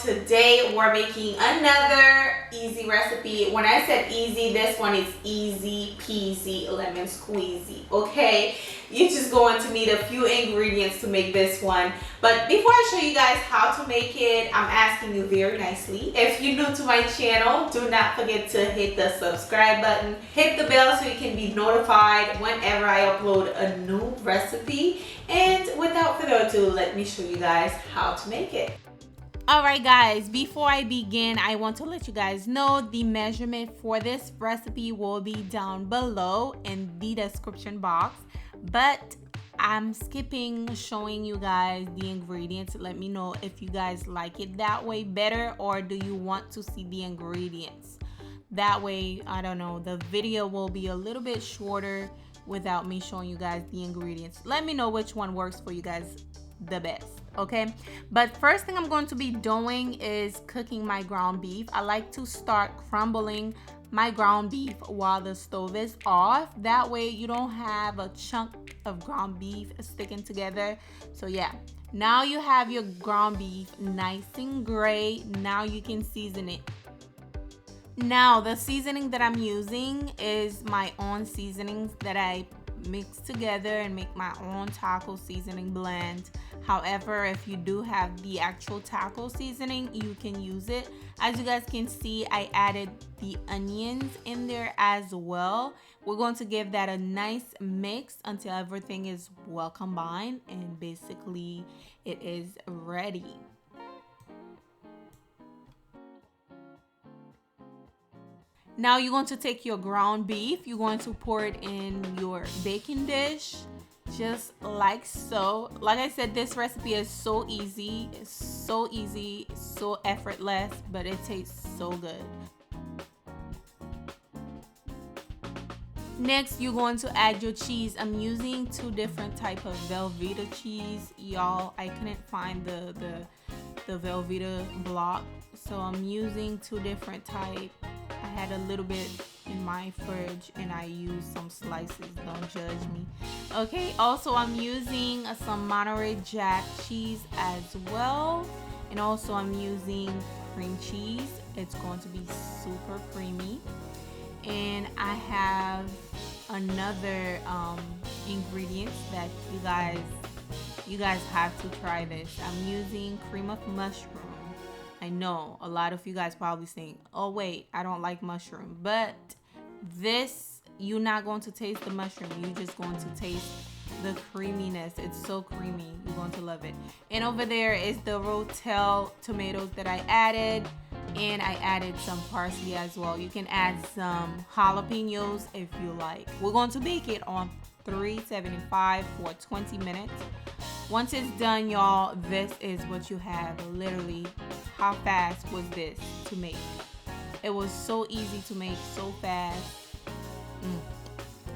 today we're making another easy recipe. When I said easy, this one is easy peasy lemon squeezy, okay? You're just going to need a few ingredients to make this one. But before I show you guys how to make it, I'm asking you very nicely, if you're new to my channel, do not forget to hit the subscribe button, hit the bell so you can be notified whenever I upload a new recipe. And without further ado, let me show you guys how to make it. Alright guys, before I begin, I want to let you guys know the measurement for this recipe will be down below in the description box, but I'm skipping showing you guys the ingredients. Let me know if you guys like it that way better, or do you want to see the ingredients. That way, I don't know, the video will be a little bit shorter without me showing you guys the ingredients. Let me know which one works for you guys the best, okay? But first thing I'm going to be doing is cooking my ground beef. I like to start crumbling my ground beef while the stove is off. That way you don't have a chunk of ground beef sticking together. So yeah, now you have your ground beef nice and gray. Now you can season it. Now the seasoning that I'm using is my own seasonings that I mix together and make my own taco seasoning blend. However, if you do have the actual taco seasoning, you can use it. As you guys can see, I added the onions in there as well. We're going to give that a nice mix until everything is well combined, and basically it is ready. Now you're going to take your ground beef, you're going to pour it in your baking dish, just like so. Like I said, this recipe is so easy, so effortless, but it tastes so good. Next, you're going to add your cheese. I'm using two different type of Velveeta cheese, y'all. I couldn't find the Velveeta block, so I'm using two different type. I had a little bit in my fridge and I used some slices, don't judge me. Okay, also I'm using some Monterey Jack cheese as well, and also I'm using cream cheese. It's going to be super creamy. And I have another ingredient that you guys have to try this. I'm using cream of mushroom. I know a lot of you guys probably saying, oh wait, I don't like mushroom, but this, you're not going to taste the mushroom, you're just going to taste the creaminess. It's so creamy, you're going to love it. And over there is the Rotel tomatoes that I added, and I added some parsley as well. You can add some jalapenos if you like. We're going to bake it on 375 for 20 minutes. Once it's done, y'all, this is what you have. Literally, how fast was this to make? It was so easy to make, so fast.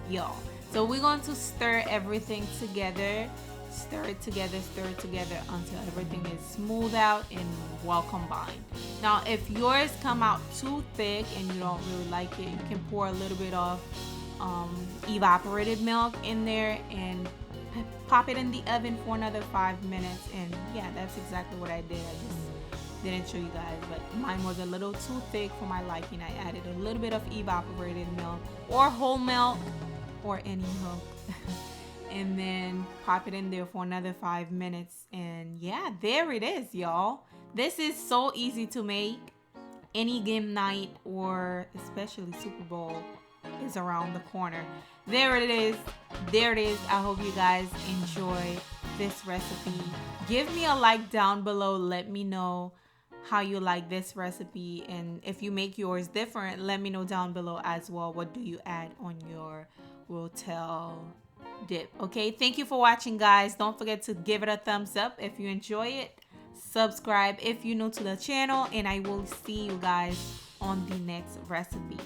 Y'all. So we're going to stir everything together. Stir it together until everything is smooth out and well combined. Now, if yours come out too thick and you don't really like it, you can pour a little bit of evaporated milk in there and pop it in the oven for another 5 minutes. And yeah, that's exactly what I did. I just didn't show you guys, but mine was a little too thick for my liking. I added a little bit of evaporated milk or whole milk or any milk and then pop it in there for another 5 minutes. And yeah, there it is, y'all. This is so easy to make. Any game night or especially Super Bowl is around the corner. There it is. I hope you guys enjoy this recipe. Give me a like down below. Let me know how you like this recipe, and if you make yours different, let me know down below as well. What do you add on your Rotel dip? Okay, thank you for watching, guys. Don't forget to give it a thumbs up if you enjoy it. Subscribe if you're new to the channel, and I will see you guys on the next recipe.